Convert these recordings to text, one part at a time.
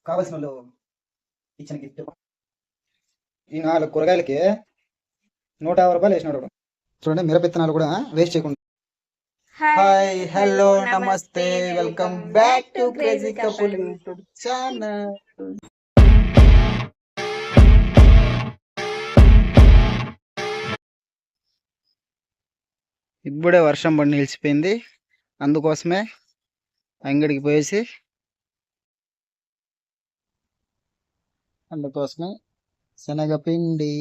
కావలసిన వాళ్ళు ఇచ్చిన గిఫ్ట్. ఈ 4 కూరగాయలకి 150 రూపాయలు వేసినాడు వాడు. చూడండి, మిరపెత్తనాలు కూడా వేస్ట్ చేయకుండా. హాయ్, హలో, నమస్తే, welcome back to crazy couple YouTube channel. ఇప్పుడే వర్షం పడి నిలిచిపోయింది, అందుకోసమే అంగడికి పోయేసి అందుకోసమే శనగపిండి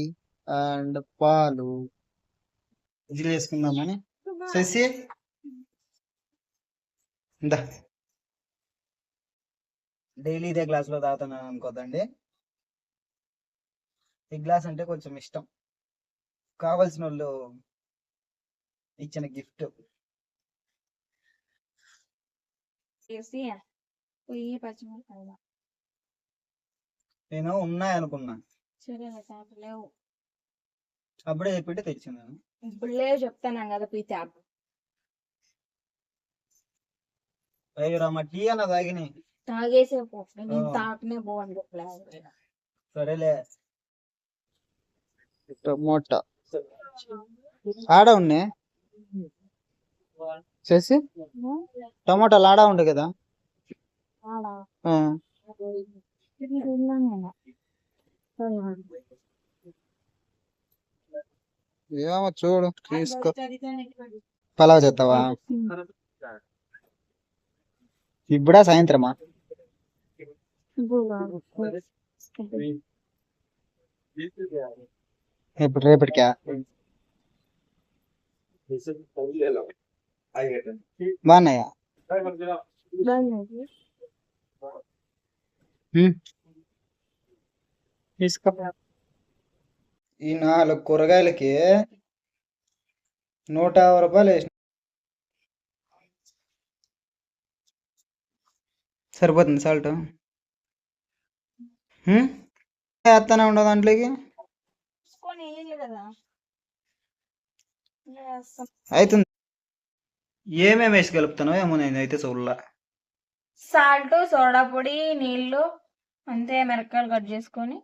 అండ్ పాలు ఇడ్లీ వేసుకుందామని. చేసి ఇందా డైలీ ఇదే గ్లాసులో తాగుతున్నాను అనుకోదండి. ఈ గ్లాస్ అంటే కొంచెం ఇష్టం. కావలసిన వాళ్ళు ఇచ్చిన గిఫ్ట్. నేను ఉన్నాయనుకున్నా, అప్పుడే చెప్పితే తెచ్చిందాను. ఇప్పుడు లేవు చెప్తాను కదా, పీ తాపు. అయ్యో రామ, టీ అన్న తాగినాయి. తాగేసే పో, నేను తాకనే బాగుంది. సరేలే. టమోటా ఆడ ఉన్నాయి చేసి, టమోటాలు ఆడ ఉండే కదా. ఏమో చూడు, తీసుకో. పలావ్ చేస్తావా ఇప్పుడా సాయంత్రమా? ఇప్పుడు రేపటికా? బాగున్నాయా? తీసుకో. ఈ 4 కూరగాయలకి 150 రూపాయలు వేసిన. సరిపోతుంది సాల్ట్. వేస్తానే ఉండవు దాంట్లోకి. అవుతుంది. ఏమేమి వేసి కలుపుతానో ఏమో, నేను అయితే చూడలా. సాల్ట్, సోడా పొడి, నీళ్లు అంతే. మిరపకాయలు కట్ చేసుకొని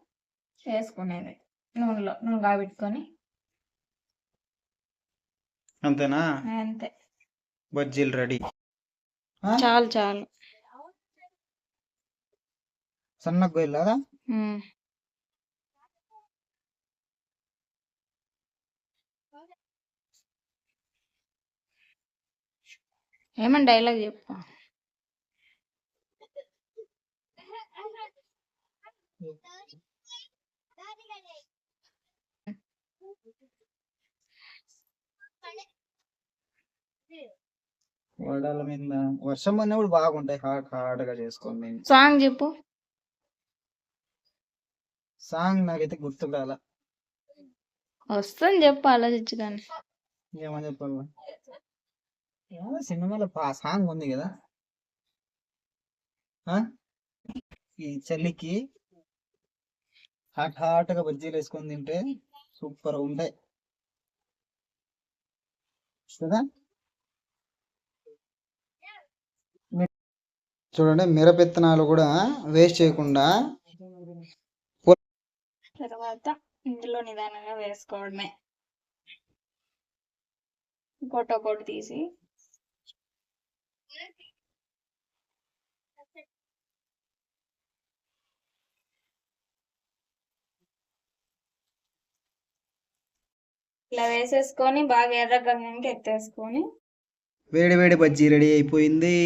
వేసుకునేది నూనె కాబెట్టుకొని. అంతేనా? అంతే, బజ్జీలు రెడీ. చాలు చాలు. సన్నగా గొయ్యలాగా. ఏమన్నా డైలాగ్ చెప్పు. వడాల మీద వర్షం పడినప్పుడు బాగుంటాయి, హాట్ హాట్ గా చేసుకోండి. సాంగ్ చెప్పు. సాంగ్ నాకైతే గుర్తురాల. వస్తుంది చెప్పు, ఆలోచించు. కానీ ఏమని చెప్పాలి? సినిమాలో సాంగ్ ఉంది కదా. ఈ చలికి హాట్ హాట్ గా బజ్జీలు వేసుకొని తింటే సూపర్ ఉంటాయి కదా. చూడండి, మిరపెత్తనాలు కూడా వేస్ట్ చేయకుండా తర్వాత ఇందులో నిదానంగా వేసుకోవడమే. కొట్టొకటి తీసి ఇలా వేసేసుకొని బాగా ఎర్రగా ఎత్తేసుకొని. వేడి వేడి బజ్జీ రెడీ అయిపోయింది.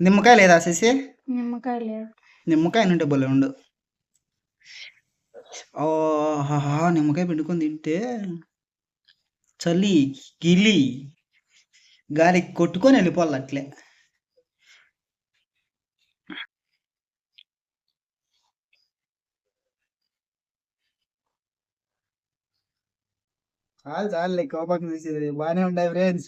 నిమ్మకాయ లేదా శశి? నిమ్మకాయ లేదు. నిమ్మకాయ నుంటే భలే ఉండు. ఓహా, నిమ్మకాయ పిండుకొని తింటే చలి గిలి గాలి కొట్టుకొని వెళ్ళిపోవాలి అట్లే. చాలు చాలు, కోపం తీసేది. బాగానే ఉంటాయి ఫ్రెండ్స్.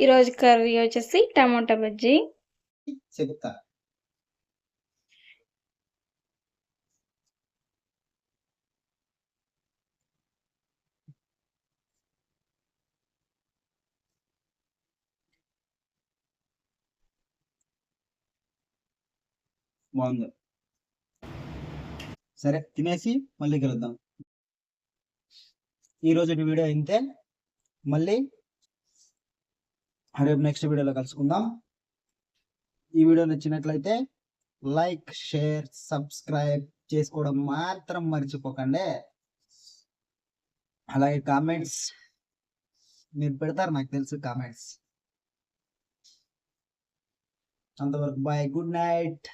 ఈరోజు కర్రీ వచ్చేసి టమాటా బజ్జీ. చెప్తా. బాగుంది. సరే తినేసి మళ్ళీ కలుద్దాం. ఈరోజు వీడియో ఇంతే. మళ్ళీ రేపు నెక్స్ట్ వీడియోలో కలుసుకుందాం. ఈ వీడియో నచ్చినట్లయితే లైక్, షేర్, సబ్స్క్రైబ్ చేసుకోవడం మాత్రం మర్చిపోకండి. అలాగే కామెంట్స్ మీరు పెడతారు, నాకు తెలుసు కామెంట్స్. అంతవరకు బాయ్, గుడ్ నైట్.